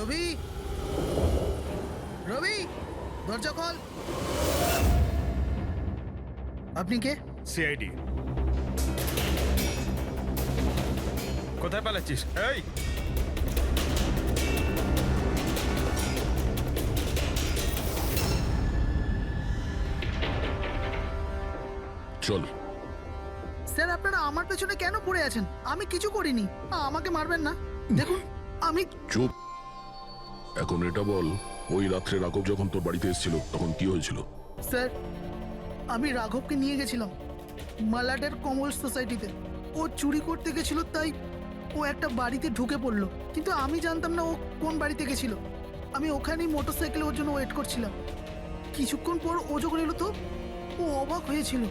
রবি, রবি, দরজা খোল। আপনি কে? সিআইডি। কোথায় পালাচ্ছিস? এই চল। স্যার আপনারা আমার পেছনে কেন পড়ে আছেন? আমি কিছু করিনি, আমাকে মারবেন না। দেখুন আমি চুপ। এখন এটা বল, ওই রাত্রে রাঘব যখন তোর বাড়িতে এসেছিল তখন কি হয়েছিল? স্যার আমি রাঘবকে নিয়ে গেছিলাম মালাডের কমল সোসাইটিতে। ও চুরি করতে গেছিল, তাই ও একটা বাড়িতে ঢুকে পড়লো, কিন্তু আমি জানতাম না ও কোন বাড়িতে গেছিল। আমি ওখানেই মোটরসাইকেলে ওর জন্য ওয়েট করছিলাম। কিছুক্ষণ পর ও যখন এলো তো ও অবাক হয়েছিল,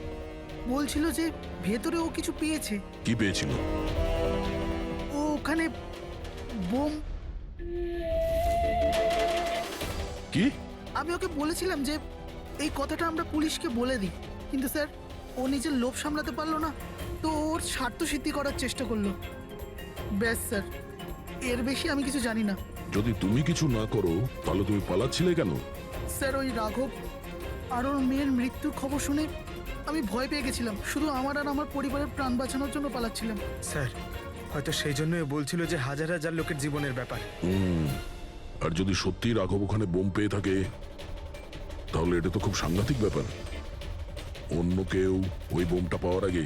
বলছিল যে ভেতরে ও কিছু পেয়েছে। কি পেয়েছিল? ও ওখানে বোম। কি? আমি ওকে বলেছিলাম যে এই কথাটা আমরা পুলিশকে বলে দিই, কিন্তু স্যার ও নিজের লোভ সামলাতে পারলো না, তো ওর স্বার্থ সিদ্ধি করার চেষ্টা করলো। ব্যাস স্যার, এর বেশি আমি কিছু জানি না। যদি তুমি কিছু না করো তাহলে তুমি পালাচ্ছিলে কেন? স্যার ওই রাঘব আর ওর মেয়ের মৃত্যুর খবর শুনে আমি ভয় পেয়ে গেছিলাম, শুধু আমার আর আমার পরিবারের প্রাণ বাঁচানোর জন্য পালাচ্ছিলাম। স্যার, হয়তো সেই জন্যই বলছিল যে হাজার হাজার লোকের জীবনের ব্যাপার। আর যদি সত্যি রাঘব ওখানে বোম পেয়ে থাকে তাহলে এটা তো খুব সাংঘাতিক ব্যাপার। অন্য কেউ ওই বোমটা পাওয়ার আগে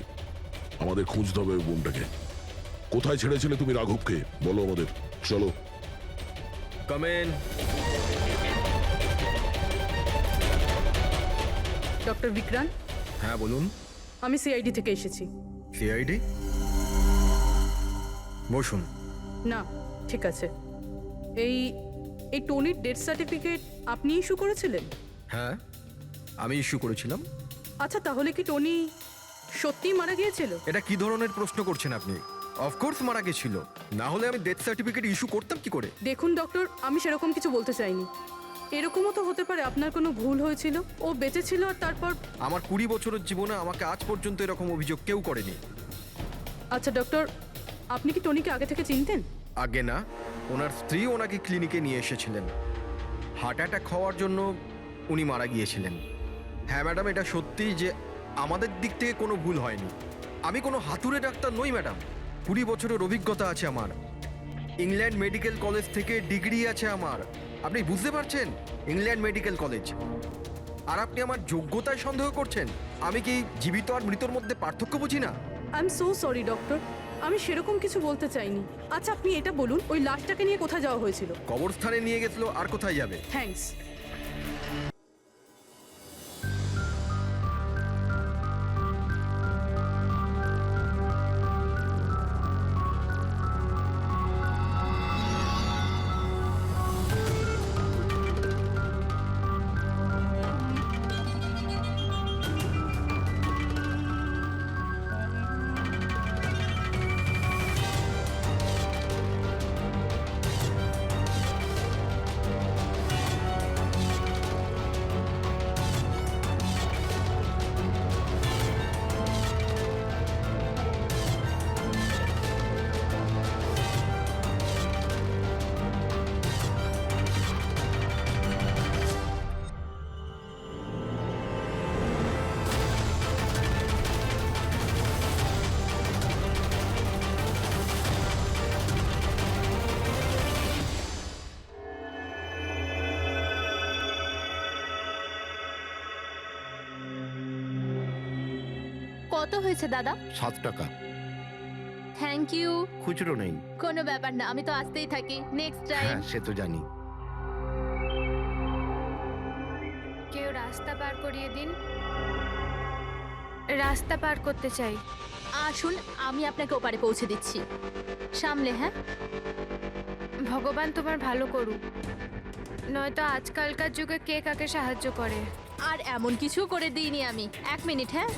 আমাদের খুঁজতে হবে ওই বোমটাকে। কোথায় ছেড়েছিলে তুমি রাঘবকে? বলো আমাদের। চলো। কমেন। ডক্টর বিক্রান্ত, হ্যাঁ বলুন। আমি সিআইডি থেকে এসেছি। সিআইডি? বসুন। না, ঠিক আছে। এই এই টনির ডেথ সার্টিফিকেট আপনি ইস্যু করেছিলেন? হ্যাঁ, আমি ইস্যু করেছিলাম। আচ্ছা, তাহলে কি টনি সত্যিই মারা গিয়েছিল? এটা কি ধরনের প্রশ্ন করছেন আপনি? অফকোর্স মারা গেছিল, না হলে আমি ডেথ সার্টিফিকেট ইস্যু করতাম কি করে? দেখুন ডক্টর, আমি সেরকম কিছু বলতে চাইনি। এরকমও তো হতে পারে আপনার কোনো ভুল হয়েছিল, ও বেঁচে ছিল আর তারপর। আমার 20 বছরের জীবনে আমাকে আজ পর্যন্ত এরকম অভিযোগ কেউ করেনি। আচ্ছা ডক্টর, আপনি কি টনিকে আগে থেকে চিনতেন? আগে না, ওনার স্ত্রী ওনাকে ক্লিনিকে নিয়ে এসেছিলেন। হার্ট অ্যাটাক হওয়ার জন্য উনি মারা গিয়েছিলেন। হ্যাঁ ম্যাডাম, এটা সত্যি যে আমাদের দিক থেকে কোনো ভুল হয়নি। আমি কোনো হাতুড়ে ডাক্তার নই ম্যাডাম। 20 বছরের অভিজ্ঞতা আছে আমার। ইংল্যান্ড মেডিকেল কলেজ থেকে ডিগ্রি আছে আমার। আপনি বুঝতে পারছেন? England medical college. আর আপনি আমার যোগ্যতায় সন্দেহ করছেন? আমি কি জীবিত আর মৃতর মধ্যে পার্থক্য বুঝি না? I am so sorry doctor, আমি সেরকম কিছু বলতে চাইনি। আচ্ছা আপনি এটা বলুন, ওই লাশটাকে নিয়ে কোথায় যাওয়া হয়েছিল? কবরস্থানে নিয়ে গেছিল, আর কোথায় যাবে? থ্যাঙ্কস। কত হয়েছে দাদা? 7 টাকা। Thank you. খুচরো নেই। কোনো ব্যাপার না, আমি তো আসতেই থাকি। Next time. হ্যাঁ, সে তো জানি। কেউ রাস্তা পার করিয়ে দিন, রাস্তা পার করতে চাই। আসুন, আমি আপনাকে ওপারে পৌঁছে দিচ্ছি। সামলে, হ্যাঁ? ভগবান তোমার ভালো করুক, নয়তো আজকালকার যুগে কে কাকে সাহায্য করে। আর এমন কিছু করে দিইনি আমি। 1 মিনিট, হ্যাঁ?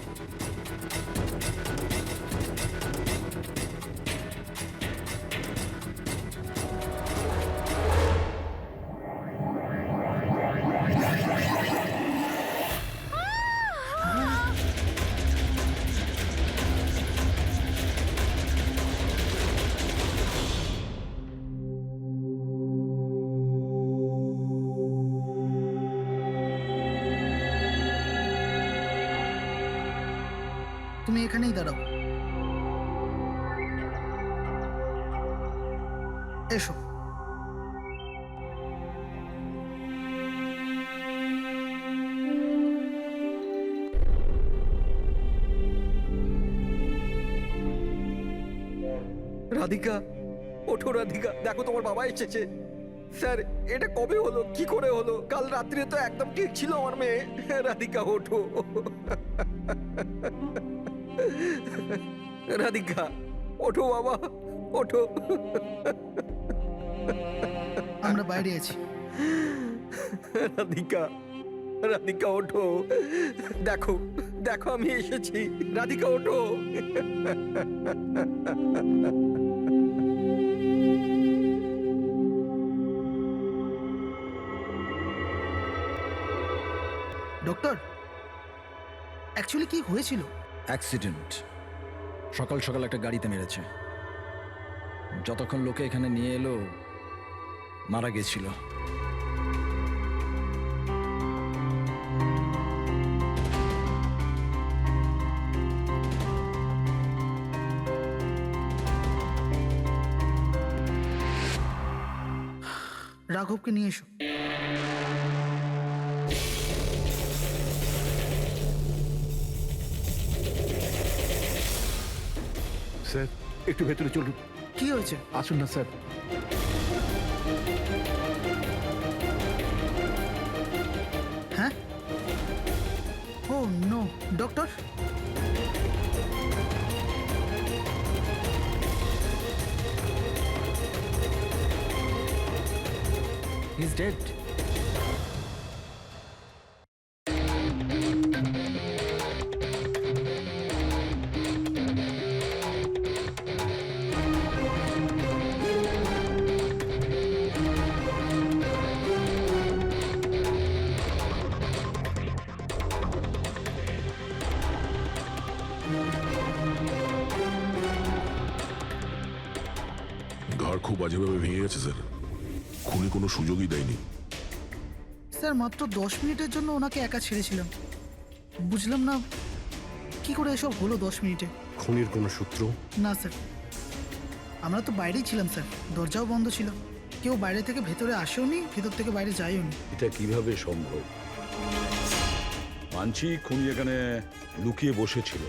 তুমি এখানেই দাঁড়াও। এসো। রাধিকা, ওঠো রাধিকা, দেখো তোমার বাবা এসেছে। স্যার, এটা কবে হলো, কি করে হলো? কাল রাত্রে তো একদম ঠিক ছিল আমার মেয়ে। রাধিকা ওঠো। রাধিকা ওঠো বাবা, ওঠো। আমরা বাইরে আছি। রাধিকা, রাধিকা ওঠো, দেখো দেখো আমি এসেছি। রাধিকা ওঠো। ডক্টর, অ্যাকচুয়ালি কি হয়েছিল? অ্যাক্সিডেন্ট। সকাল সকাল একটা গাড়িতে মেরেছে। যতক্ষণ লোকে এখানে নিয়ে এলো মারা গেছিল। রাঘবকে নিয়ে এসো। স্যার, একটু ভেতরে চলুন। কি হয়েছে? আসুন না স্যার। হ্যাঁ? Oh no, doctor. He is dead. ঘাড় খুব বাজেভাবে ভেঙে গেছে স্যার। খুনি কোনো সুযোগই দেয়নি। স্যার, মাত্র 10 মিনিটের জন্য ওনাকে একা ছেড়েছিলাম। বুঝলাম না কি করে এসব হলো 10 মিনিটে। খুনির কোনো সূত্র? না স্যার, আমরা তো বাইরেই ছিলাম স্যার, দরজাও বন্ধ ছিল। কেউ বাইরে থেকে ভেতরে আসেওনি, ভেতর থেকে বাইরে যায়ওনি। এটা কিভাবে সম্ভব? মানছি খুনি এখানে লুকিয়ে বসেছিল,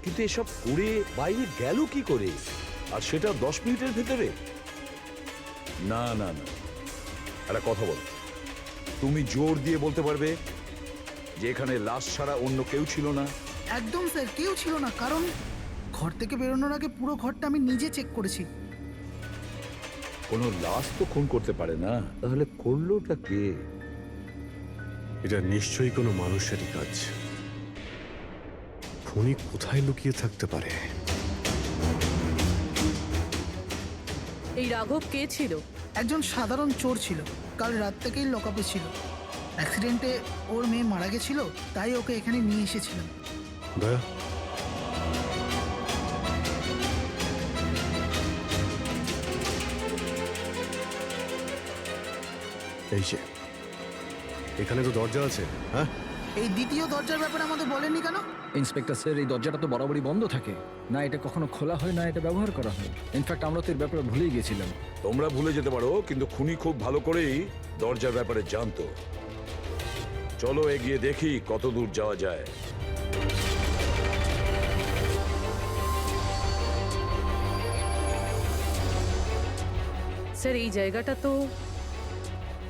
কিন্তু এসব করে বাইরে গেল কি করে, আর সেটা 10 মিনিটের ভেতরে? না না না, একটা কথা বলো, তুমি জোর দিয়ে বলতে পারবে যে এখানে লাশ ছাড়া অন্য কেউ ছিল না? একদম স্যার, কেউ ছিল না। কারণ ঘর থেকে বেরোনোর আগে পুরো ঘরটা আমি নিজে চেক করেছি। কোনো লাশ তো খুন করতে পারে না, তাহলে করলোটা কে? এটা নিশ্চয়ই কোনো মানুষেরই কাজ। খুনি কোথায় লুকিয়ে থাকতে পারে? এই রাঘব কে ছিল? একজন সাধারণ চোর ছিল, কাল রাত থেকেই লকআপে ছিল। অ্যাক্সিডেন্টে ওর মেয়ে মারা গেছিল, তাই ওকে এখানে নিয়ে এসেছিলাম। দয়া, এই যে এখানে তো দরজা আছে। হ্যাঁ, এই দ্বিতীয় দরজার ব্যাপারে আমাদের বলেননি কেন? ইন্সপেক্টর স্যার, এই দরজাটা তো বরাবরই বন্ধ থাকে। না এটা কখনো খোলা হয়, না এটা ব্যবহার করা হয়। ইনফ্যাক্ট আমরা তো এর ব্যাপারে ভুলেই গেছিলাম। তোমরা ভুলে যেতে পারো, কিন্তু খুনি খুব ভালো করেই দরজার ব্যাপারে জানতো। চলো এগিয়ে দেখি কত দূর যাওয়া যায়। স্যার, এই জায়গাটা তো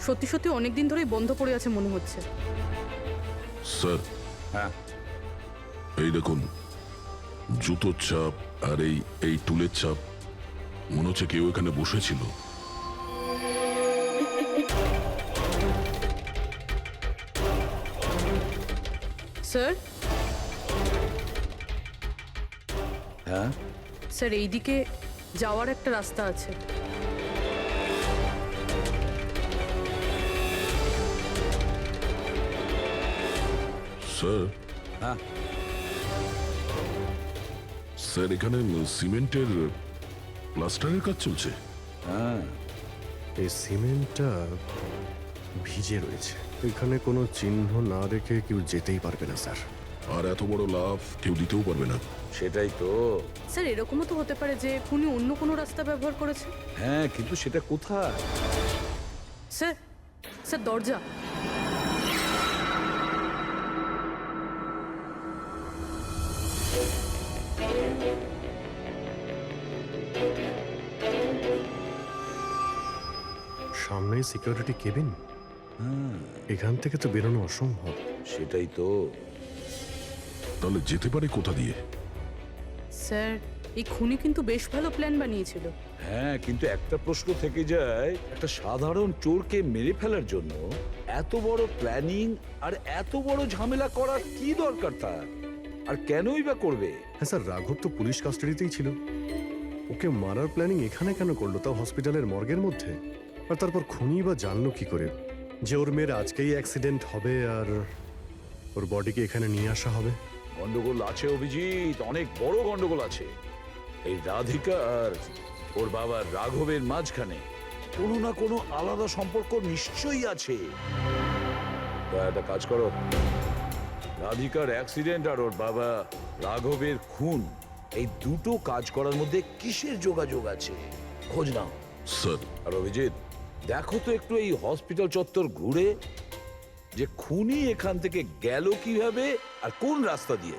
সত্যি সত্যি অনেক দিন ধরেই বন্ধ পড়ে আছে মনে হচ্ছে। স্যার, হ্যাঁ, এই দেখুন, জুতোর ছাপ আর এই টুলের ছাপ। মনে হচ্ছে কেউ এখানে বসেছিল। স্যার, হ্যাঁ, স্যার এইদিকে যাওয়ার একটা রাস্তা আছে। স্যার, হ্যাঁ, স্যার এখানে সিমেন্টের প্লাস্টারের কাজ চলছে। হ্যাঁ। এই সিমেন্টটা ভিজে রয়েছে। এখানে কোনো চিহ্ন না রেখে কেউ যেতেই পারবে না স্যার। আর এত বড় লাভ কেউ দিতেও পারবে না। সেটাই তো। স্যার এরকমও তো হতে পারে যে খুনি অন্য কোনো রাস্তা ব্যবহার করেছে। হ্যাঁ, কিন্তু সেটা কোথায়? স্যার স্যার দরজা। সামনেই সিকিউরিটি কেবিন, এখান থেকে তো বেরোনো অসম্ভব। সেটাই তো। তাহলে যেতে পারে কোথা দিয়ে? স্যার এই খুনি কিন্তু বেশ ভালো প্ল্যান বানিয়েছিল। হ্যাঁ, কিন্তু একটা প্রশ্ন থেকে যায়, একটা সাধারণ চোরকে মেরে ফেলার জন্য এত বড় প্ল্যানিং আর এত বড় ঝামেলা করার কি দরকার তার? আর কেনই বা করবে? হ্যাঁ স্যার, রাঘব তো পুলিশ কাস্টাডিতেই ছিল। ওকে মারার প্ল্যানিং এখানে কেন করলো, তাও হসপিটালের মর্গের মধ্যে? আর তারপর খুনি বা জানলো কি করে যে ওর মেয়ের আজকেই অ্যাক্সিডেন্ট হবে আর ওর বডিকে এখানে নিয়ে আসা হবে? গন্ডগোল আছে অভিজিৎ, অনেক বড় গন্ডগোল আছে। এই রাধিকা আর ওর বাবা রাঘবের মাঝখানে কোনো না কোনো আলাদা সম্পর্ক নিশ্চয়ই আছে। তা একটা কাজ করো, রাধিকার অ্যাক্সিডেন্ট আর ওর বাবা রাঘবের খুন, এই দুটো কাজ করার মধ্যে কিসের যোগাযোগ আছে খোঁজ নাও। স্যার, আর অভিজিৎ, দেখো তো একটু এই হসপিটাল চত্বর ঘুরে যে খুনি এখান থেকে গেল কিভাবে আর কোন রাস্তা দিয়ে।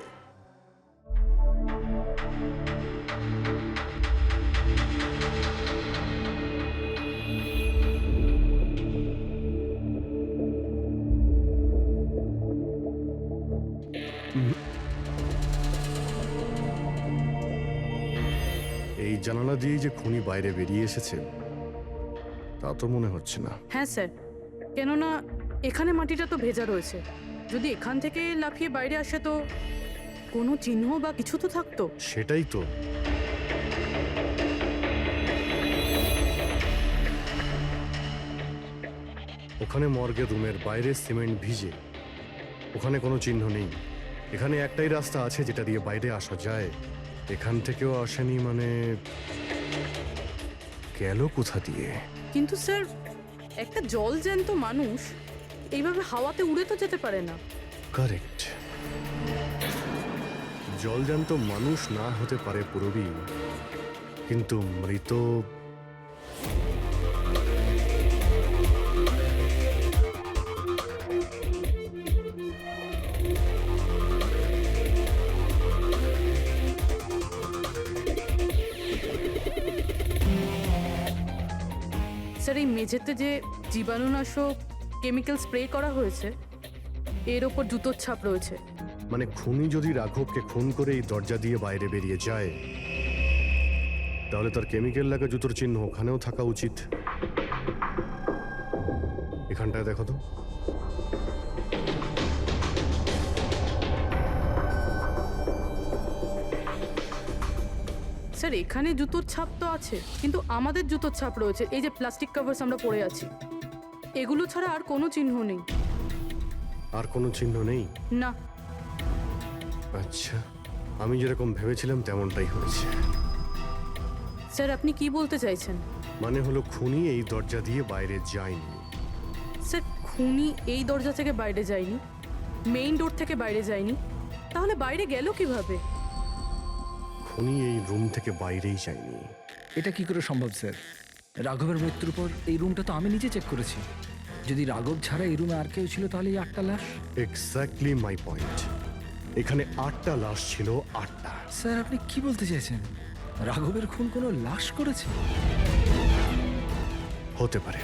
এই জানালা দিয়েই যে খুনি বাইরে বেরিয়ে এসেছে তা তো মনে হচ্ছে না। হ্যাঁ স্যার, কেননা এখানে মাটিটা তো ভেজা রয়েছে। যদি এখান থেকে লাফিয়ে বাইরে আসে তো কোনো চিহ্ন বা কিছু তো থাকতো। সেটাই তো। ওখানে মর্গের রুমের বাইরে সিমেন্ট ভিজে, ওখানে কোনো চিহ্ন নেই। এখানে একটাই রাস্তা আছে যেটা দিয়ে বাইরে আসা যায়। এখান থেকেও আসেনি মানে গেল কোথা দিয়ে? কিন্তু স্যার একটা জল জ্যান্ত মানুষ এইভাবে হাওয়াতে উড়ে তো যেতে পারে না। কারেক্ট। জলজান্ত মানুষ না হতে পারে পুরবী, কিন্তু মৃত স্যার এই মেঝেতে যে জীবাণুনাশক কেমিক্যাল স্প্রে করা হয়েছে এর ওপর জুতোর ছাপ রয়েছে। মানে খুনি যদি রাঘবকে খুন করে এই দরজা দিয়ে বাইরে বেরিয়ে যায় তাহলে তার কেমিক্যাল লাগা জুতোর চিহ্ন ওখানেও থাকা উচিত। এখানটায় দেখো তো। স্যার এখানে জুতোর ছাপ তো আছে, কিন্তু আমাদের জুতোর ছাপ রয়েছে এই যে প্লাস্টিক কভার্স আমরা পরে আছি, এগুলো ছাড়া আর কোনো চিহ্ন নেই। আর কোনো চিহ্ন নেই? না। আচ্ছা, আমি যেরকম ভেবেছিলাম তেমনটাই হয়েছে। স্যার আপনি কি বলতে চাইছেন? মানে হলো খুনি এই দরজা দিয়ে বাইরে যায়নি। স্যার খুনি এই দরজা থেকে বাইরে যায়নি, মেইন ডোর থেকে বাইরে যায়নি, তাহলে বাইরে গেল কিভাবে? খুনি এই রুম থেকে বাইরেই যায়নি। এটা কি করে সম্ভব স্যার? রাঘবের মৃত্যুর পর এই রুমটা তো আমি নিজে চেক করেছি। যদি রাঘব ছাড়া এই রুমে আর কেউ ছিল তাহলে এই 8টা লাশ। Exactly my point. এখানে 8টা লাশ ছিল, 8টা। স্যার আপনি কি বলতে চাইছেন? রাঘবের খুন কোনো লাশ করেছে? হতে পারে।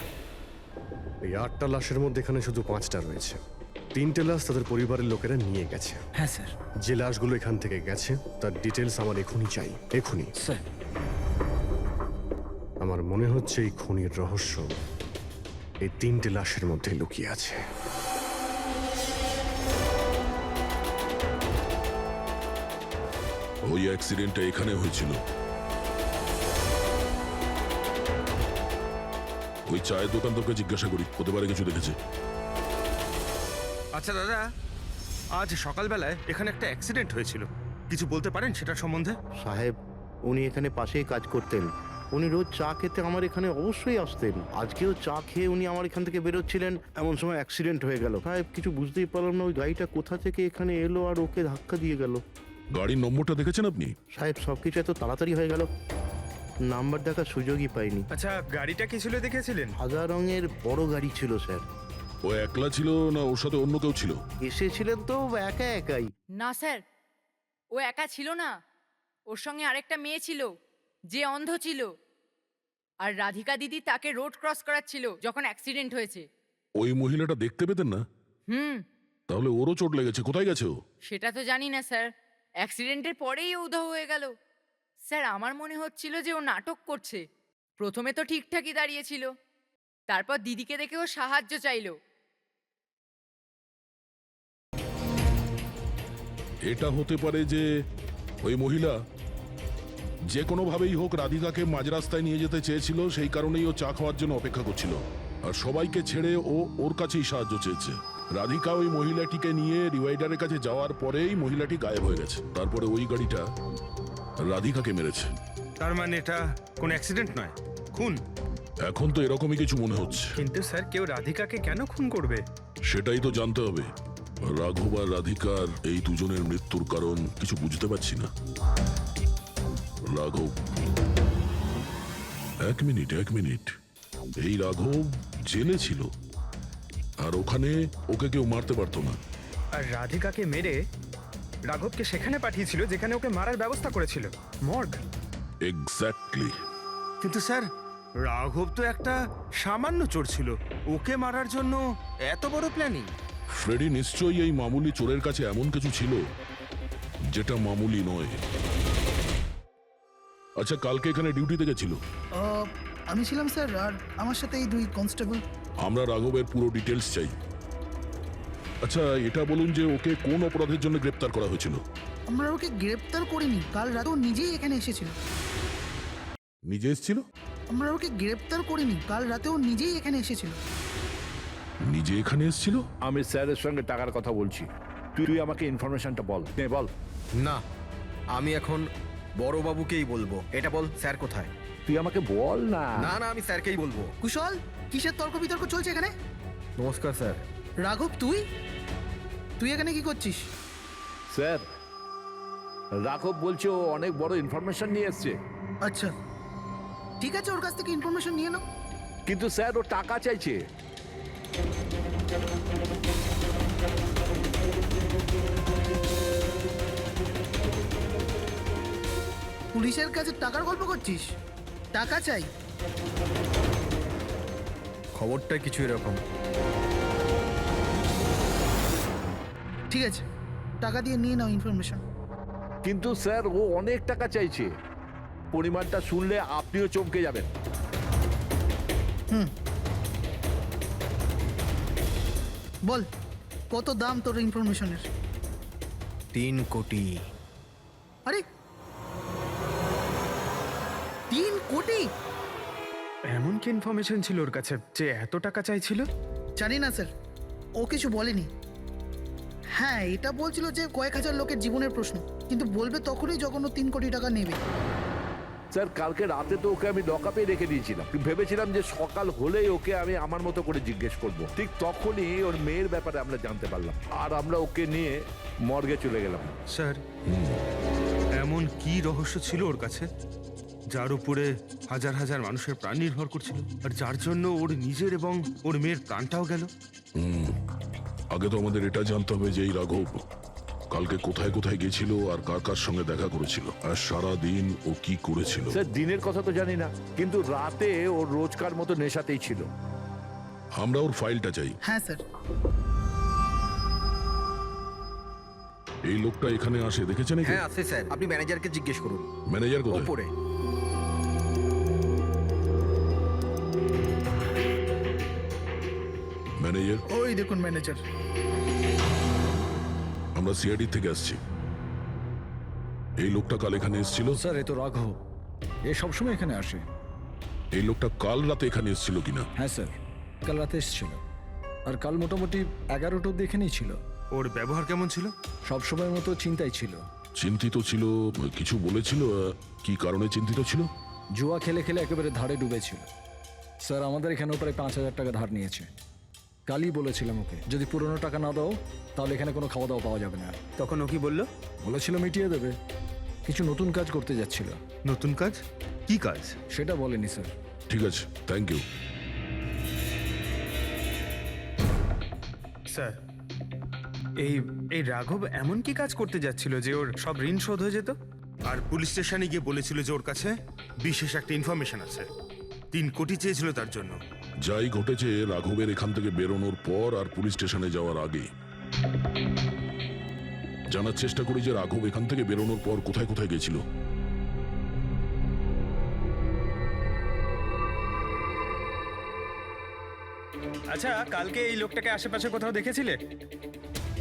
এই 8টা লাশের মধ্যে এখানে শুধু 5টা রয়েছে। 3টে লাশ তাদের পরিবারের লোকেরা নিয়ে গেছে। হ্যাঁ স্যার। যে লাশগুলো এখান থেকে গেছে তার ডিটেলস আমার এখনই চাই, এখনই। স্যার আমার মনে হচ্ছে এই খুনির রহস্য এই 3টে লাশের মধ্যে লুকিয়ে আছে। ওই অ্যাক্সিডেন্টটা এখানে হয়েছিল। ওই চায়ের দোকানদারকে জিজ্ঞাসা করি, হতে পারে কিছু দেখেছে। আচ্ছা দাদা, আজ সকালবেলায় এখানে একটা অ্যাক্সিডেন্ট হয়েছিল, কিছু বলতে পারেন সেটার সম্বন্ধে? সাহেব, উনি এখানে পাশেই কাজ করতেন। উনি রোজ চা খেতে আমার এখানে অবশ্যই আসতেন। আজকেও চা খেয়ে উনি আমার এখান থেকে বেরোচ্ছিলেন, এমন সময় অ্যাক্সিডেন্ট হয়ে গেল। সাহেব কিছু বুঝতেই পারলাম না ওই গাড়িটা কোথা থেকে এখানে এলো আর ওকে ধাক্কা দিয়ে গেল। গাড়ির নম্বরটা দেখেছেন আপনি? সাহেব সবকিছু এত তাড়াতাড়ি হয়ে গেল, নাম্বার দেখার সুযোগই পাইনি। আচ্ছা, গাড়িটা কি ছিল দেখেছিলেন? সাদা রঙের বড় গাড়ি ছিল স্যার। ও একলা ছিল না ওর সাথে অন্য কেউ ছিল? এসেছিলেন তো একা একাই। না স্যার, ও একা ছিল না, ওর সঙ্গে আরেকটা মেয়ে ছিল যে অন্ধ ছিল, আর রাধিকা দিদি তাকে রোড ক্রস করাচ্ছিল যখন অ্যাক্সিডেন্ট হয়েছে। ওই মহিলাটা দেখতে পেতেন না? তাহলে ওরও চোট লেগেছে। কোথায় গেছে ও? সেটা তো জানি না স্যার, অ্যাক্সিডেন্টের পরেই ও উধাও হয়ে গেল। স্যার আমার মনে হচ্ছিল যে ও নাটক করছে। প্রথমে তো ঠিকঠাকই দাঁড়িয়েছিল, তারপর দিদিকে দেখে ও সাহায্য চাইলো। এটা হতে পারে যে ওই মহিলা যে কোনোভাবেই হোক রাধিকাকে মাঝ রাস্তায় নিয়ে যেতে চেয়েছিল, সেই কারণেই ও চা খাওয়ার জন্য অপেক্ষা করছিল, আর সবাইকে ছেড়ে ও ওর কাছেই সাহায্য চেয়েছে। রাধিকা ওই মহিলাটিকে নিয়ে ডিভাইডারের কাছে যাওয়ার পরেই মহিলাটি গায়েব হয়ে গেছে। তারপরে ওই গাড়িটা রাধিকাকে মেরেছে। তার মানে এটা কোনো অ্যাক্সিডেন্ট নয়, খুন? এখন তো এরকমই কিছু মনে হচ্ছে। কিন্তু স্যার, কেউ রাধিকাকে কেন খুন করবে? সেটাই তো জানতে হবে। রাঘব আর রাধিকার এই দুজনের মৃত্যুর কারণ কিছু বুঝতে পারছি না। রাঘব, এক মিনিট, এই রাঘব জেলে ছিল, আর ওখানে ওকে কেউ মারতে পারতো না। আর রাধিকাকে মেরে রাঘবকে সেখানে পাঠিয়েছিল যেখানে ওকে মারার ব্যবস্থা করেছিল, মর্গ। এক্স্যাক্টলি। কিন্তু স্যার, রাঘব তো একটা সামান্য চোর ছিল, ওকে মারার জন্য এত বড় প্ল্যানিং? ফ্রেডি নিশ্চয়ই এই মামুলি চোরের কাছে এমন কিছু ছিল যেটা মামুলি নয়। আচ্ছা, কালকে এখানে ডিউটিতে গেছিল? আমি ছিলাম স্যার, আর আমার সাথে এই 2 কনস্টেবল। আমরা রাঘবের পুরো ডিটেলস চাই। আচ্ছা, এটা বলুন যে ওকে কোন অপরাধের জন্য গ্রেপ্তার করা হয়েছিল? আমরা ওকে গ্রেপ্তার করিনি, কাল রাতে ও নিজেই এখানে এসেছিল। নিজে এসেছিল? আমরা ওকে গ্রেপ্তার করিনি, কাল রাতে ও নিজেই এখানে এসেছিল। নিজে এখানে এসেছিল? আমি স্যারের সঙ্গে টাকার কথা বলছি, তুই আমাকে ইনফরমেশনটা বল। বল। না, আমি এখন বড়বাবুকেই বলবো। এটা বল, স্যার কোথায়? তুই আমাকে বল না। না না, আমি স্যারকেই বলবো। কুশল, কিসের তর্ক বিতর্ক চলছে এখানে? নমস্কার স্যার। রাঘব, তুই এখানে কি করছিস? স্যার, রাঘব বলছে ও অনেক বড় ইনফরমেশন নিয়ে এসছে। আচ্ছা, ঠিক আছে, ওর কাছ থেকে ইনফরমেশন নিয়ে নাও। কিন্তু স্যার, ও টাকা চাইছে। পুলিশের কাছে টাকার গল্প করছিস? টাকা চাই? খবরটা কিছু এরকম। ঠিক আছে, টাকা দিয়ে নিয়ে নাও ইনফরমেশন। কিন্তু স্যার, ও অনেক টাকা চাইছে। পরিমাণটা শুনলে আপনিও চমকে যাবেন। বল, কত দাম তোর ইনফরমেশনের? 3 কোটি। আরে, 3 কোটি? এমন কি ইনফরমেশন ছিল ওর কাছে যে এত টাকা চাইছিল? জানি না স্যার, ও কিছু বলেনি। হ্যাঁ, এটা বলছিল যে কয়েক হাজার লোকের জীবনের প্রশ্ন, কিন্তু বলবে তখনই যখন ও 3 কোটি টাকা নেবে। স্যার, কালকে রাতে তো ওকে আমি লকআপে রেখে দিয়েছিলাম। ভেবেছিলাম যে সকাল হলেই ওকে আমি আমার মতো করে জিজ্ঞেস করব। ঠিক তখনই ওর মেয়ের ব্যাপারে আমরা জানতে পারলাম, আর আমরা ওকে নিয়ে মর্গে চলে গেলাম। স্যার, এমন কি রহস্য ছিল ওর কাছে যার উপরে হাজার হাজার মানুষের প্রাণ নির্ভর করছিল, আর যার জন্য ওর নিজের এবং ওর মেয়ের প্রাণটাও গেল? আগে তো আমাদের এটা জানতে হবে যে এই রাঘব কালকে কোথায় কোথায় গেছিল আর কার কার সঙ্গে দেখা করেছিল, আর সারা দিন ও কি করেছিল। স্যার, দিনের কথা তো জানি না, কিন্তু রাতে ওর রোজকার মতো নেশাতেই ছিল। আমরা ওর ফাইলটা চাই। হ্যাঁ স্যার। এই লোকটা এখানে আসে দেখেছেন? হ্যাঁ আছে স্যার, আপনি ম্যানেজারকে জিজ্ঞেস করুন। ম্যানেজার কোথায়? উপরে। ম্যানেজার? ওই দেখুন ম্যানেজার। আমরা সিআইডি থেকে আসছি। এই লোকটা কাল এখানে এসেছিল? স্যার, এ তো রাঘব, এ সবসময় এখানে আসে। এই লোকটা কাল রাতে এখানে এসেছিল কিনা? হ্যাঁ স্যার, কাল রাতে এসেছিল, আর কাল মোটামুটি 11টা অব্দি এখানেই ছিল। ওর ব্যবহার কেমন ছিল? সবসময়ের মতো চিন্তাই ছিল। চিন্তিত ছিল? কিছু বলেছিল কি কারণে চিন্তিত ছিল? জুয়া খেলে খেলে একেবারে ধারে ডুবেছিল। স্যার আমাদের এখানেও প্রায় 5,000 টাকা ধার নিয়েছে। কালই বলেছিলাম ওকে, যদি পুরনো টাকা না দাও তাহলে এখানে কোনো খাওয়া দাওয়া পাওয়া যাবে না। তখন ও কি বললো? বলেছিল মিটিয়ে দেবে, কিছু নতুন কাজ করতে যাচ্ছিল। নতুন কাজ? কি কাজ? সেটা বলেনি স্যার। ঠিক আছে, থ্যাংক ইউ। স্যার, এই রাঘব এমন কি কাজ করতে যাচ্ছিল যে ওর সব ঋণ শোধ হয়ে যেত? আর পুলিশ স্টেশনে গিয়ে বলেছিল যে ওর কাছে বিশেষ একটা ইনফরমেশন আছে, 3 কোটি চেয়েছিল তার জন্য। যাই ঘটেছে রাঘবের এখান থেকে বেরোনোর পর আর পুলিশ স্টেশনে যাওয়ার আগে জানার চেষ্টা করি যে রাঘব এখান থেকে বেরোনোর পর কোথায় কোথায় গেছিল। আচ্ছা, কালকে এই লোকটাকে আশেপাশে কোথাও দেখেছিলে?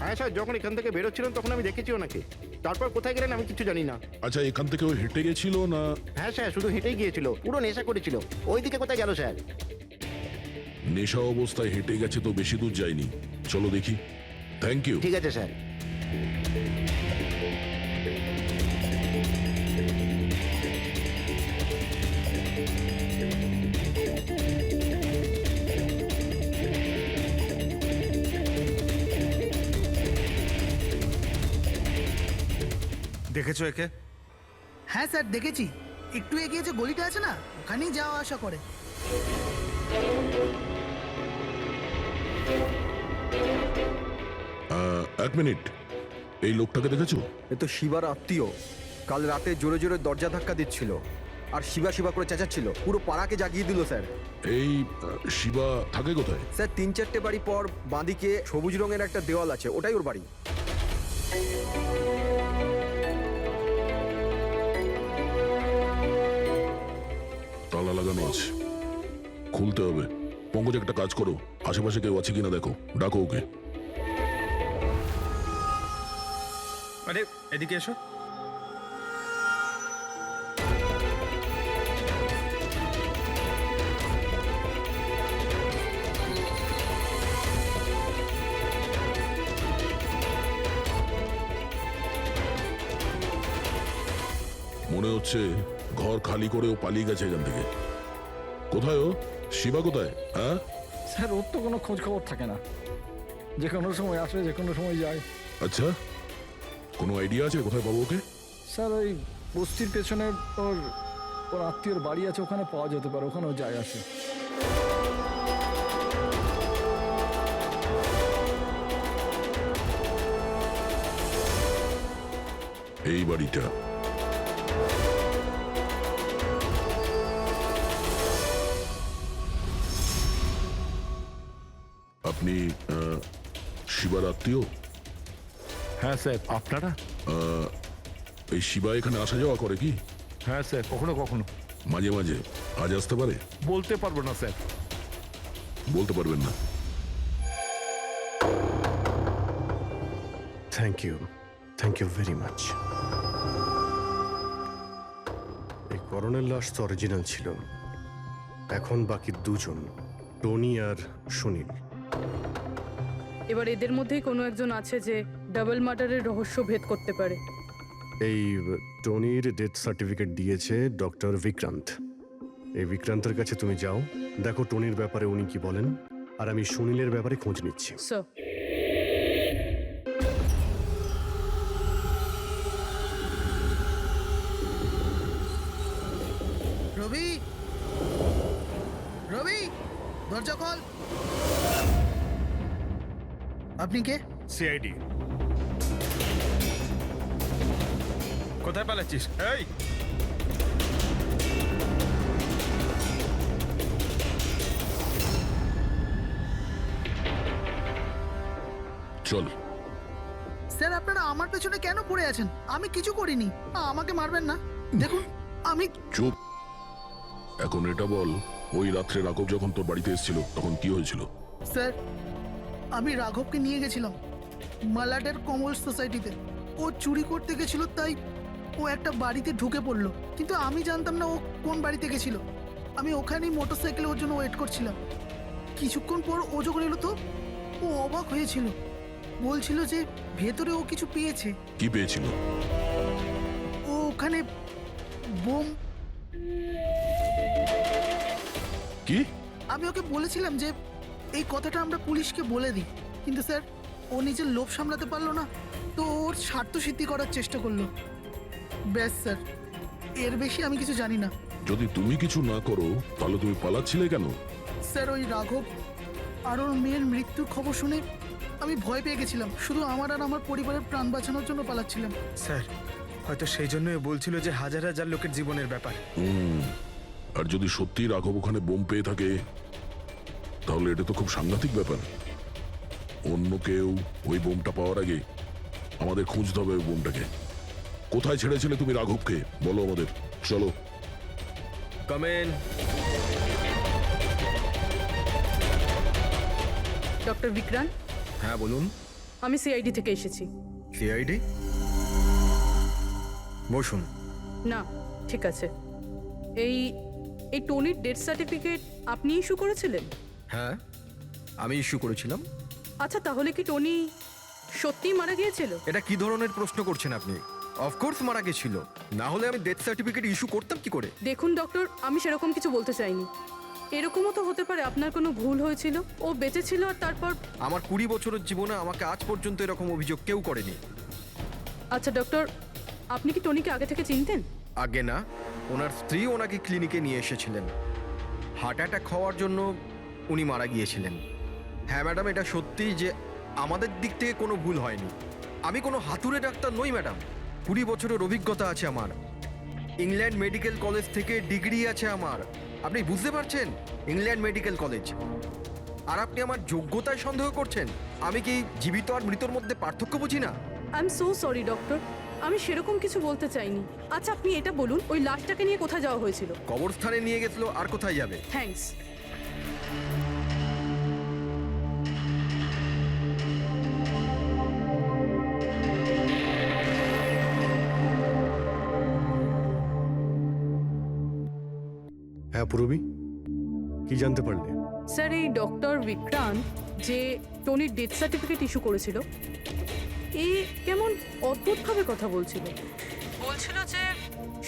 হ্যাঁ স্যার, যখন এখান থেকে বেরোচ্ছিলাম তখন আমি দেখেছি ওনাকে। তারপর কোথায় গেলেন আমি কিছু জানি না। আচ্ছা, এখান থেকে ও হেঁটে গেছিল না? হ্যাঁ স্যার, শুধু হেঁটেই গিয়েছিল, পুরো নেশা করেছিল। ওইদিকে কোথায় গেল স্যার? নেশা অবস্থায় হেঁটে গেছে তো বেশি দূর যায়নি। চলো দেখি। Thank you. ঠিক আছে স্যার। দেখেছো একে? হ্যাঁ স্যার, দেখেছি। একটু এগিয়ে যে গলিটা আছে না, ওখানেই যাওয়া আসা করে। এক মিনিট, এই লোকটাকে দেখেছো? এ তো শিবার আত্মীয়। কাল রাতে জোরে জোরে দরজা ধাক্কা দিচ্ছিল আর শিবা শিবা করে চেঁচাচ্ছিল, পুরো পাড়াকে জাগিয়ে দিল স্যার। এই শিবা থাকে কোথায়? স্যার 3-4টে বাড়ি পর বাঁদিকে সবুজ রঙের একটা দেওয়াল আছে, ওটাই ওর বাড়ি। তালা লাগানো আছে, খুলতে হবে। পঙ্কজ, একটা কাজ করো, আশেপাশে কেউ আছে কিনা দেখো, ডাকো ওকে। আরে এদিকে এসো। মনে হচ্ছে ঘর খালি করে ও পালিয়ে গেছে এখান থেকে। কোথায় ও? শিবা কোথায়? হ্যাঁ স্যার, ওর তো কোনো খোঁজ খবর থাকে না, যে কোনো সময় আসে, যে কোনো সময় যায়। আচ্ছা, কোনো আইডিয়া আছে কোথায় পাবো ওকে? স্যার ওই বস্তির পেছনে ওর ওর আত্মীয়র বাড়ি আছে, ওখানে পাওয়া যেতে পারে, ওখানেও যায় আসে। এই বাড়িটা। আপনি শিবার আত্মীয়? হ্যাঁ স্যার। আপনারা? এই শিবা এখানে আসা যাওয়া করে কি? হ্যাঁ স্যার, কখনো কখনো। মাঝে মাঝে। আজ আসতে পারে? বলতে পারবো না স্যার। বলতে পারবেন না? Thank you very much. এই করণের লাশ তো অরিজিনাল ছিল। এখন বাকি দুজন, টনি আর সুনীল। এবার এদের মধ্যেই কোনো একজন আছে যে ডাবল মার্ডারের রহস্য ভেদ করতে পারে। এই টনির ডেথ সার্টিফিকেট দিয়েছে ডক্টর বিক্রান্ত। এই বিক্রান্তের কাছে তুমি যাও, দেখো টনির ব্যাপারে উনি কি বলেন, আর আমি সুনীলের ব্যাপারে খোঁজ নিচ্ছি। স্যার, রবি, রবি, দরজা খোল। আপনি কে? সিআইডি। কোথায় পালাচ্ছিস? এই চল। স্যার, আপনারা আমার পেছনে কেন পড়ে আছেন? আমি কিছু করিনি। আমাকে মারবেন না। দেখুন, আমি... চুপ। এখন এটা বল, ওই রাত্রে রাঘব যখন তোর বাড়িতে এসেছিল তখন কি হয়েছিল? স্যার, আমি রাঘবকে নিয়ে গেছিলাম মালাডের কমল সোসাইটিতে। ও চুরি করতে গেছিল, তাই ও একটা বাড়িতে ঢুকে পড়লো, কিন্তু আমি জানতাম না ও কোন বাড়িতে গেছিল। আমি ওখানেই মোটরসাইকেলে ওর জন্য ওয়েট করছিলাম। কিছুক্ষণ পর ও যখন এলো তো ও অবাক হয়েছিল, বলছিল যে ভেতরে ও কিছু পেয়েছে। কি পেয়েছিল? ও ওখানে বোম কি? আমি ওকে বলেছিলাম যে এই কথাটা আমরা পুলিশকে বলে দিই, কিন্তু স্যার ও নিজের লোভ সামলাতে পারলো না, তো ওর স্বার্থ সিদ্ধি করার চেষ্টা করলো। ব্যাস স্যার, এর বেশি আমি কিছু জানি না। যদি তুমি কিছু না করো তাহলে তুমি পালাচ্ছিলে কেন? স্যার ওই রাঘব আর ওর মেয়ের মৃত্যুর খবর শুনে আমি ভয় পেয়ে গেছিলাম, শুধু আমার আর আমার পরিবারের প্রাণ বাঁচানোর জন্য পালাচ্ছিলাম। স্যার হয়তো সেই জন্যই বলছিল যে হাজার হাজার লোকের জীবনের ব্যাপার। আর যদি সত্যি রাঘব ওখানে বোম পেয়ে থাকে তাহলে এটা তো খুব সাংঘাতিক ব্যাপার। অন্য কেউ ওই বোমটা পাওয়ার আগে আমাদের খুঁজতে হবে ওই বোমটাকে। কোথায় ছেড়েছিলে তুমি রাঘবকে বলো আমাদের। চলো। কামেন। ডক্টর বিক্রান্ত, হ্যাঁ বলুন। আমি সিআইডি থেকে এসেছি। সিআইডি? বসুন। না, ঠিক আছে। এই এই টনির ডেথ সার্টিফিকেট আপনি ইস্যু করেছিলেন? হ্যাঁ, আমি ইস্যু করেছিলাম। আচ্ছা, তাহলে কি টনি সত্যিই মারা গিয়েছিল? এটা কি ধরনের প্রশ্ন করছেন আপনি? অফকোর্স মারা গেছিল, না হলে আমি ডেথ সার্টিফিকেট ইস্যু করতাম কি করে? দেখুন ডক্টর, আমি সেরকম কিছু বলতে চাইনি। এরকমও তো হতে পারে আপনার কোনো ভুল হয়েছিল, ও বেঁচে ছিল আর তারপর। আমার 20 বছরের জীবনে আমাকে আজ পর্যন্ত এরকম অভিযোগ কেউ করেনি। আচ্ছা ডক্টর, আপনি কি টনিকে আগে থেকে চিনতেন? আগে না, ওনার স্ত্রী ওনাকে ক্লিনিকে নিয়ে এসেছিলেন। হার্ট অ্যাটাক হওয়ার জন্য উনি মারা গিয়েছিলেন। হ্যাঁ ম্যাডাম, এটা সত্যি যে আমাদের দিক থেকে কোনো ভুল হয়নি। আমি কোনো হাতুড়ে ডাক্তার নই ম্যাডাম। 20 বছরের অভিজ্ঞতা আছে আমার। ইংল্যান্ড মেডিকেল কলেজ থেকে ডিগ্রি আছে আমার। আপনি বুঝতে পারছেন? England medical college. আর আপনি আমার যোগ্যতায় সন্দেহ করছেন? আমি কি জীবিত আর মৃতর মধ্যে পার্থক্য বুঝি না? I am so sorry doctor, আমি সেরকম কিছু বলতে চাইনি। আচ্ছা আপনি এটা বলুন, ওই লাশটাকে নিয়ে কোথায় যাওয়া হয়েছিল? কবরস্থানে নিয়ে গেছিল, আর কোথায় যাবে? থ্যাঙ্কস। হ্যাঁ পুরবি, কি জানতে পারলে? স্যার, এই ডক্টর বিক্রান্ত যে টনির ডেথ সার্টিফিকেট ইস্যু করেছিল, এ কেমন অদ্ভুতভাবে কথা বলছিল। বলছিল যে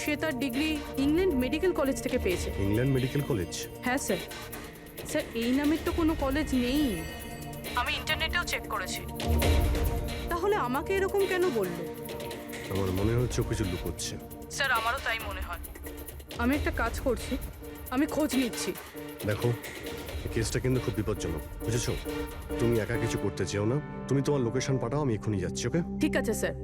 সে তার ডিগ্রি ইংল্যান্ড মেডিকেল কলেজ থেকে পেয়েছে। England medical college? হ্যাঁ স্যার। স্যার, এই নামের তো কোনো কলেজ নেই, আমি ইন্টারনেটেও চেক করেছি। তাহলে আমাকে এরকম কেন বললো? আমার মনে হচ্ছে ও কিছু লুকোচ্ছে। স্যার, আমারও তাই মনে হয়। আমি একটা কাজ করছি, আমি খোঁজ নিচ্ছি। দেখো, এই কেসটা কিন্তু খুব বিপজ্জনক, বুঝেছো? তুমি একা কিছু করতে চেও না। তুমি তোমার লোকেশন পাঠাও, আমি এক্ষুনি যাচ্ছি। ওকে? ঠিক আছে স্যার।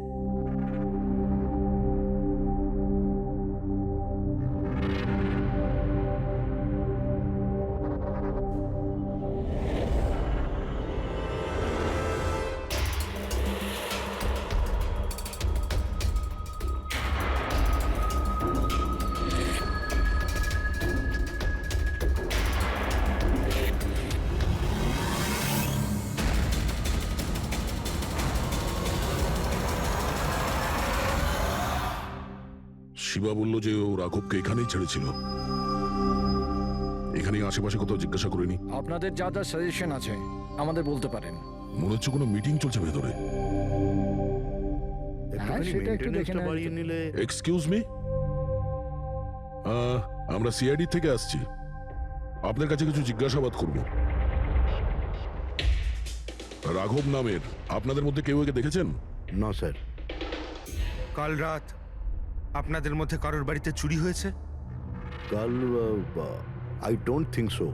শিবা বলল যে ও রাঘবকে এখানেই ছেড়েছিল। এখানেই আশেপাশে কোথাও জিজ্ঞাসা করিনি? আপনাদের যা যা সাজেশন আছে আমাদের বলতে পারেন। মনে হচ্ছে কোনো মিটিং চলছে ভেতরে। হ্যাঁ, সেটা একটু দেখে নেওয়া বাড়িয়ে যেত। নিলে। এক্সকিউজ মি, আমরা সিআইডি থেকে আসছি। আপনার কাছে কিছু জিজ্ঞাসাবাদ করব। রাঘব নামের আপনাদের মধ্যে কেউ একে দেখেছেন? না স্যার। কাল রাত আপনাদের মধ্যে কারোর বাড়িতে চুরি হয়েছে? কাল আই ডোন্ট থিঙ্ক সো।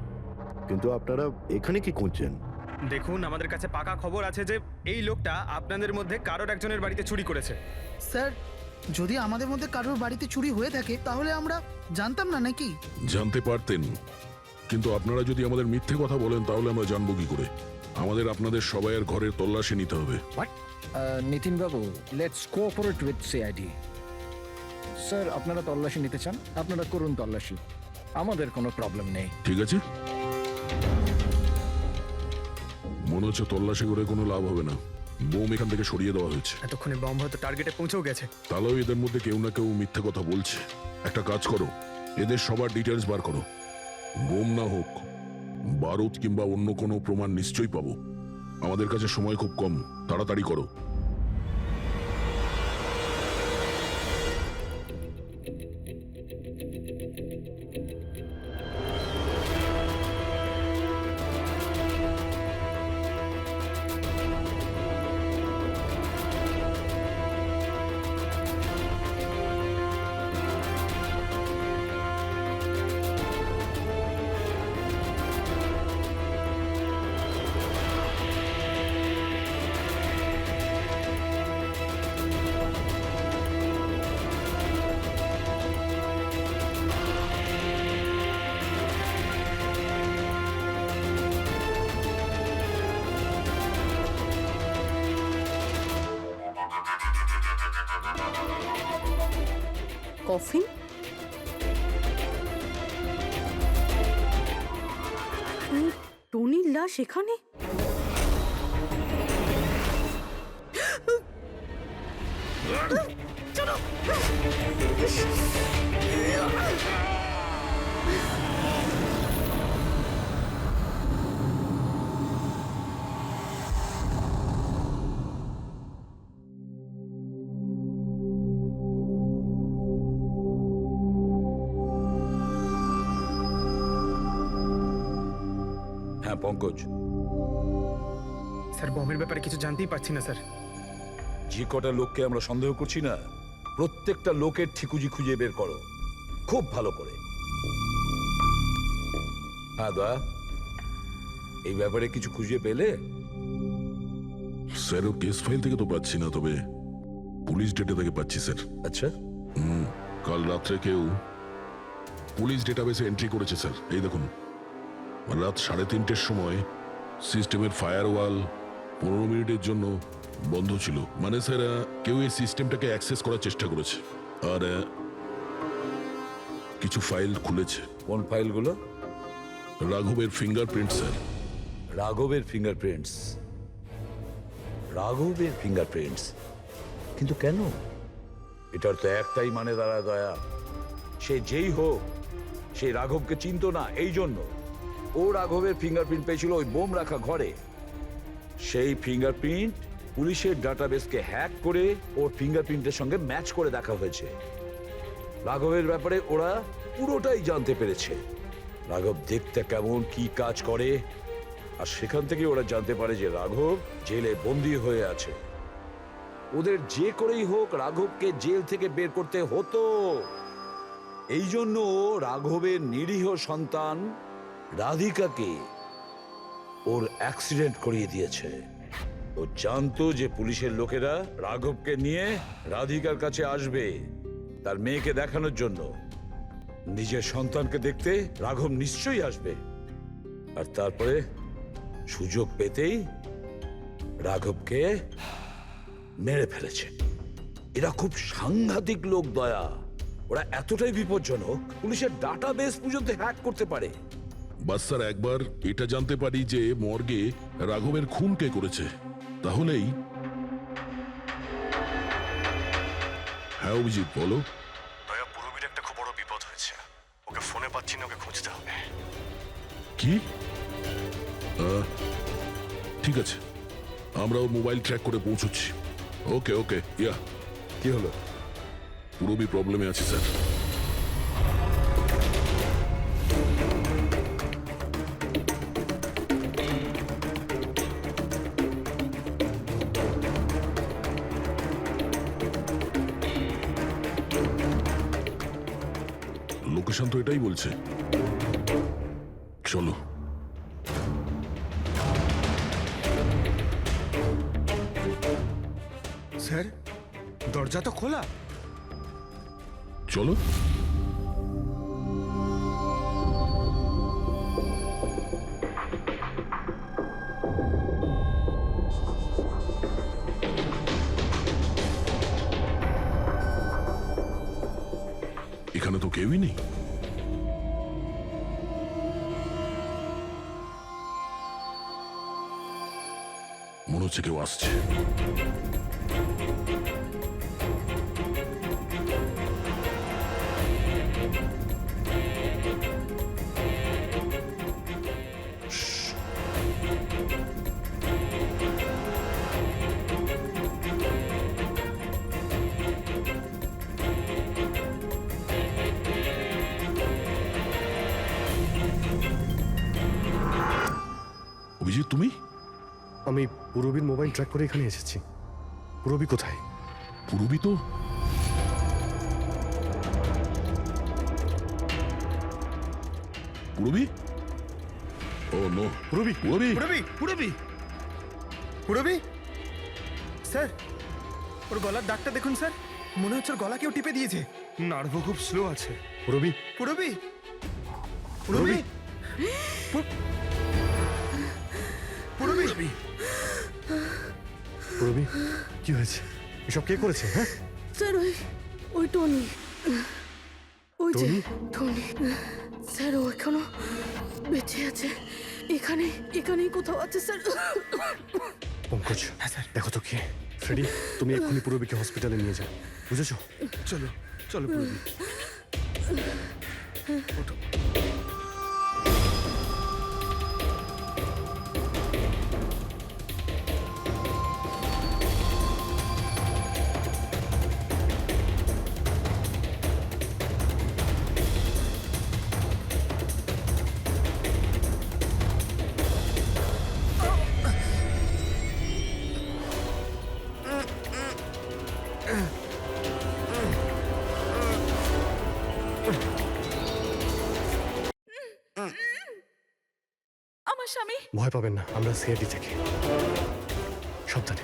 কিন্তু আপনারা এখানে কি করছেন? দেখুন, আমাদের কাছে পাকা খবর আছে যে এই লোকটা আপনাদের মধ্যে কারোর একজনের বাড়িতে চুরি করেছে। স্যার, যদি আমাদের মধ্যে কারোর বাড়িতে চুরি হয়ে থাকে তাহলে আমরা জানতাম না নাকি? জানতে পারতেন, কিন্তু আপনারা যদি আমাদের মিথ্যে কথা বলেন তাহলে আমরা জানবো কি করে? আমাদের আপনাদের সবাইয়ের ঘরের তল্লাশি নিতে হবে। নিতিন বাবু, let's cooperate with CID. Sir, আপনারা তল্লাশি নিতে চান, আপনারা করুন তল্লাশি, আমাদের কোনো প্রবলেম নেই। ঠিক আছে, মনে হচ্ছে তল্লাশি করে কোনো লাভ হবে না। বোম এখান থেকে সরিয়ে দেওয়া হয়েছে। এতক্ষণে বম্ব হয়তো টার্গেটে পৌঁছেও গেছে। তাহলেও এদের মধ্যে কেউ না কেউ মিথ্যে কথা বলছে। একটা কাজ করো, এদের সবার ডিটেলস বার করো। বোম না হোক, বারুদ কিংবা অন্য কোনো প্রমাণ নিশ্চয়ই পাবো। আমাদের কাছে সময় খুব কম, তাড়াতাড়ি করো। কফিন? টনির লাশ এখানে? হ্যাঁ পঙ্কজ, স্যার বমের ব্যাপারে কিছু জানতেই পারছি না স্যার। যে কটা লোককে আমরা সন্দেহ করছি না, প্রত্যেকটা লোকের ঠিকুজি খুঁজে বের করো খুব ভালো করে। হ্যাঁ দয়া, এই ব্যাপারে কিছু খুঁজে পেলে? স্যার ওর কেস ফাইল থেকে তো পাচ্ছি না, তবে পুলিশ ডেটা থেকে পাচ্ছি স্যার। আচ্ছা, কাল রাত্রে কেউ পুলিশ ডেটাবেসে এন্ট্রি করেছে স্যার। এই দেখুন, রাত 3:30-র সময় সিস্টেমের ফায়ারওয়াল 15 মিনিটের জন্য বন্ধ ছিল। মানে স্যার কেউ এই সিস্টেমটাকে অ্যাক্সেস করার চেষ্টা করেছে আর কিছু ফাইল খুলেছে। কোন ফাইলগুলো? রাঘবের ফিঙ্গারপ্রিন্ট স্যার। রাঘবের ফিঙ্গারপ্রিন্টস? রাঘবের ফিঙ্গারপ্রিন্টস? কিন্তু কেন? এটার তো একটাই মানে দাঁড়ায় দয়া, সে যেই হোক সে রাঘবকে চিনতো না, এই জন্য ও রাঘবের ফিঙ্গারপ্রিন্ট পেয়েছিল ওই বোম রাখা ঘরে। সেই ফিঙ্গারপ্রিন্ট পুলিশের ডাটাবেসকে হ্যাক করে ওর ফিঙ্গারপ্রিন্টের সঙ্গে ম্যাচ করে দেখা হয়েছে। রাঘবের ব্যাপারে ওরা পুরোটাই জানতে পেরেছে, রাঘব দেখতে কেমন, কি কাজ করে, আর সেখান থেকে ওরা জানতে পারে যে রাঘব জেলে বন্দী হয়ে আছে। ওদের যে করেই হোক রাঘবকে জেল থেকে বের করতে হতো। এই জন্য রাঘবের নিরীহ সন্তান রাধিকাকে ওর অ্যাক্সিডেন্ট করিয়ে দিয়েছে। ও জানতো যে পুলিশের লোকেরা রাঘবকে নিয়ে রাধিকার কাছে আসবে তার মেয়েকে দেখানোর জন্য। নিজের সন্তানকে দেখতে রাঘব নিশ্চয়ই আসবে, আর তারপরে সুযোগ পেতেই রাঘবকে মেরে ফেলেছে। এরা খুব সাংঘাতিক লোক দয়া, ওরা এতটাই বিপজ্জনক পুলিশের ডাটাবেস পর্যন্ত হ্যাক করতে পারে। বাস স্যার একবার এটা জানতে পারি যে মর্গে রাঘবের খুন কে করেছে, তাহলেই। হ্যাঁ অভিজিৎ বলো। দয়া, পুরবীর একটা খুব বড় বিপদ হয়েছে, ওকে ফোনে পাচ্ছি না, ওকে খুঁজতে হবে। কি? ঠিক আছে, আমরা ওর মোবাইল ট্র্যাক করে পৌঁছচ্ছি। ওকে ওকে, ইয়া। কি হলো? পুরবী প্রবলেমে আছে স্যার। লোকেশন তো এটাই বলছে। চলো। স্যার দরজা তো খোলা। চলো। এখানে তো কেউই নেই। মনে হচ্ছে কেউ আসছে। অভিজিৎ তুমি? আমি পুরবীর মোবাইল ট্র্যাক করে এখানে এসেছি। পুরবী কোথায়? পুরবী তো পুরবী? ও নো, পুরবী, পুরবী, পুরবী পুরবী পুরবী স্যার, ওর গলার দাগটা দেখুন স্যার, মনে হচ্ছে ওর গলা কেউ টিপে দিয়েছে। নার্ভও খুব স্লো আছে। পুরবী, পুরবী পুরবী পুরবী পুরবী, কি হয়েছে? এসব কে করেছে? হ্যাঁ স্যার ওই টনি। যে টনি? টনি স্যার ও এখনো বেঁচে আছে, এখানেই কোথাও আছে স্যার। পঙ্কজ দেখো তো কি। ফ্রেডি, তুমি এক্ষুনি পূরবীকে হসপিটালে নিয়ে যাও, বুঝেছো? চলো চলো পূরবী। আমার স্বামী ভয় পাবেন না, আমরা সিআইডি থেকে। সাবধানে।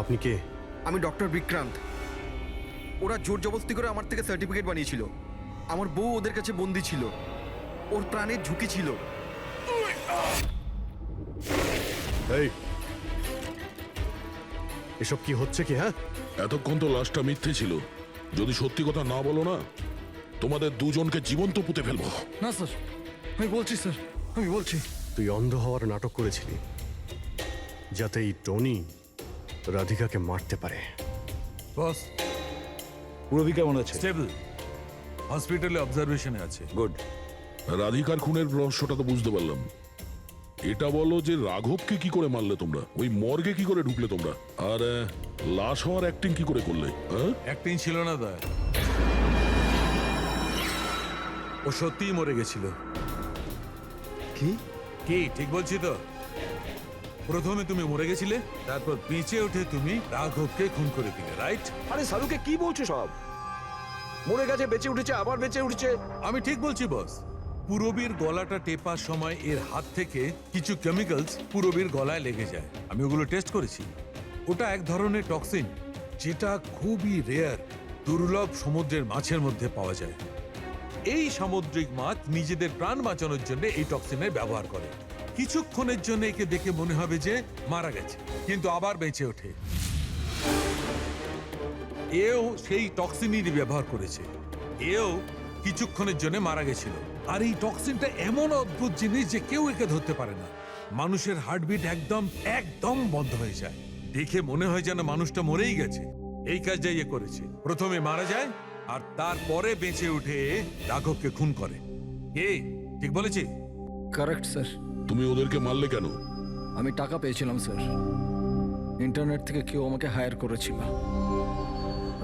আপনি কে? আমি ডক্টর বিক্রান্ত। ওরা জোর জবরদস্তি করে আমার থেকে সার্টিফিকেট বানিয়েছিল। আমার বউ ওদের কাছে বন্দি ছিল, ওর প্রাণের ঝুঁকি ছিল। এই, এসব কি হচ্ছে কি? হ্যাঁ, এতক্ষণ তো লাশটা মিথ্যে ছিল। যদি সত্যি কথা না বলো না, তোমাদের দুজনকে জীবন্ত পুঁতে ফেলবো। না স্যার, আমি বলছি স্যার, আমি বলছি। তুই অন্ধ হওয়ার নাটক করেছিলি যাতে এই টনি রাধিকাকে মারতে পারে। বস, পূরবী কেমন আছে? স্টেবল, হসপিটালে অবজারভেশনে আছে। গুড। রাধিকার খুনের রহস্যটা তো বুঝতে পারলাম। এটা বলো যে রাঘবকে কি করে মারলে তোমরা, ওই মর্গে কি করে ঢুকলে তোমরা, আর লাশ হওয়ার অ্যাক্টিং কি করে করলে? হ্যাঁ, অ্যাক্টিং ছিল না দা, ও সত্যিই মরে গেছিল। কি? কি ঠিক বলছি তো? প্রথমে তুমি মরে গেছিলে, তারপর বেঁচে উঠে তুমি রাঘবকে খুন করে দিলে, রাইট? আরে সারুকে কি বলছো সব? মরে গেছে, বেঁচে উঠেছে, আবার বেঁচে উঠছে। আমি ঠিক বলছি বস। পূরবীর গলাটা টেপার সময় এর হাত থেকে কিছু কেমিক্যালস পূরবীর গলায় লেগে যায়। আমি ওগুলো টেস্ট করেছি। ওটা এক ধরনের টক্সিন, যেটা খুবই রেয়ার, দুর্লভ সমুদ্রের মাছের মধ্যে পাওয়া যায়। এই সামুদ্রিক মাছ নিজেদের প্রাণ বাঁচানোর জন্য এই টক্সিনের ব্যবহার করে। কিছুক্ষণের জন্য একে দেখে মনে হবে যে মারা গেছে, কিন্তু আবার বেঁচে ওঠে। এও সেই টক্সিনই ব্যবহার করেছে। এও কিছুক্ষণের জন্য মারা গেছিল। আর এই টক্সিনটা এমন অদ্ভুত জিনিস যে কেউ একে ধরতে পারে না। মানুষের হার্টবিট একদম বন্ধ হয়ে যায়। দেখে মনে হয় যেন মানুষটা মরেই গেছে। এই কাজটাই এ করেছে। প্রথমে মারা যায় আর তারপরে বেঁচে উঠে রাঘবকে খুন করে। কে ঠিক বলেছি? Correct sir. তুমি ওদেরকে মারলে কেন? আমি টাকা পেয়েছিলাম স্যার। ইন্টারনেট থেকে কেউ আমাকে হায়ার করেছিল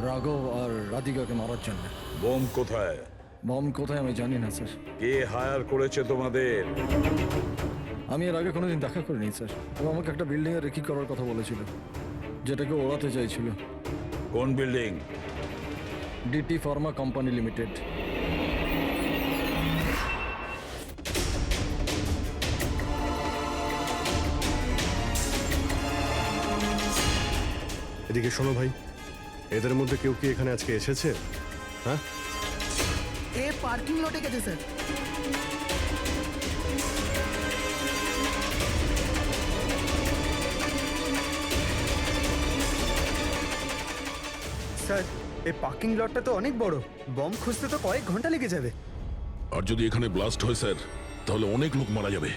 রাঘব আর রাধিকাকে মারার জন্য। বোম কোথায়? বম কোথায় আমি জানি না স্যার। কে হায়ার করেছে তোমাদের? আমি এর আগে কোনোদিন দেখা করিনি স্যার। ও আমাকে একটা বিল্ডিংয়ে রেকি করার কথা বলেছিল, যেটাকে ওড়াতে চাইছিল। কোন building? DT pharma company limited. এদিকে শোনো ভাই, এদের মধ্যে কেউ কি এখানে আজকে এসেছে? হ্যাঁ, এ পার্কিং লটে গেছে স্যার। স্যার, এই পার্কিং লটটা তো অনেক বড়, বম খুঁজতে তো কয়েক ঘন্টা লেগে যাবে। আর যদি এখানে ব্লাস্ট হয় স্যার, তাহলে অনেক লোক মারা যাবে।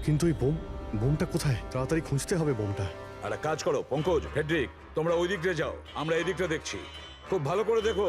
কিন্তু এই বোমটা কোথায়? তাড়াতাড়ি খুঁজতে হবে বোমটা। আর এক কাজ করো পঙ্কজ, হেড্রিক, তোমরা ওই দিকটা যাও, আমরা এই দিকটা দেখছি। খুব ভালো করে দেখো।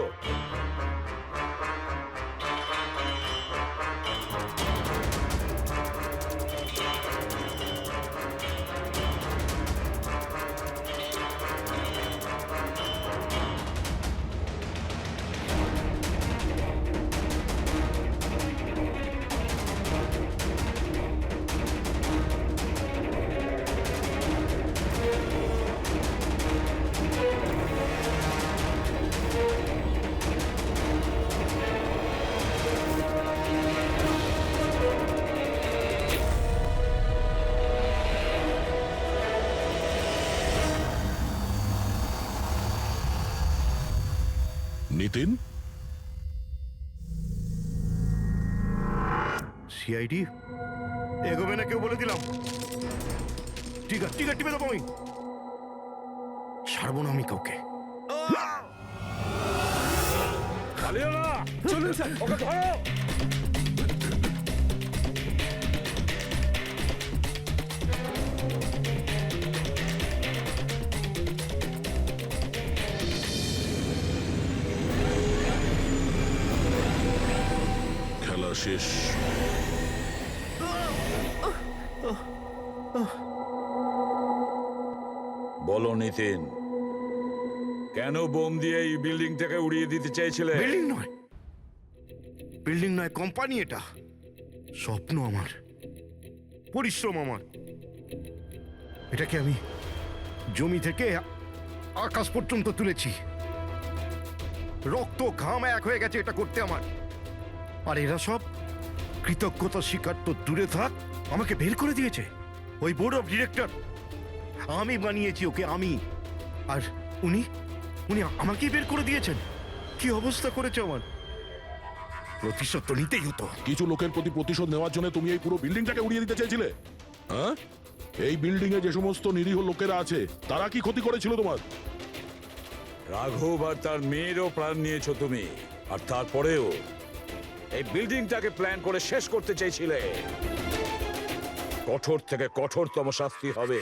নিতিন, সিআইডি এগোবে না কেউ বলে দিলাম। ঠিক আছে টিপে দেবো আমি। ছাড়বো না আমি কাউকে। পালিও না। চলুন স্যার। ওকে ধরো। খেলা শেষ। বলো নিতিন, কেন বোম দিয়ে এই বিল্ডিংটাকে উড়িয়ে দিতে চাইছিলে? বিল্ডিং নয়, বিল্ডিং নয়, কোম্পানি এটা। স্বপ্ন আমার, পরিশ্রম আমার। এটাকে আমি জমি থেকে আকাশ পর্যন্ত তুলেছি। রক্ত ঘাম এক হয়ে গেছে এটা করতে আমার। আর এরা সব কৃতজ্ঞতা স্বীকার তো দূরে থাক, আমাকে বের করে দিয়েছে। ওই বোর্ড অফ ডিরেক্টর, আমি বানিয়েছি ওকে, আমি। আর উনি উনি আমাকেই বের করে দিয়েছেন। কি অবস্থা করেছে আমার। প্রতিশোধ তো নিতেই হতো। কিছু লোকের প্রতি প্রতিশোধ নেওয়ার জন্য তুমি এই পুরো বিল্ডিংটাকে উড়িয়ে দিতে চেয়েছিলে? হ্যাঁ, এই বিল্ডিং এ যে সমস্ত নিরীহ লোকেরা আছে তারা কি ক্ষতি করেছিল তোমার? রাঘব আর তার মেয়েরও প্রাণ নিয়েছো তুমি, আর তারপরেও এই বিল্ডিংটাকে প্ল্যান করে শেষ করতে চাইছিলে। কঠোর থেকে কঠোরতম শাস্তি হবে।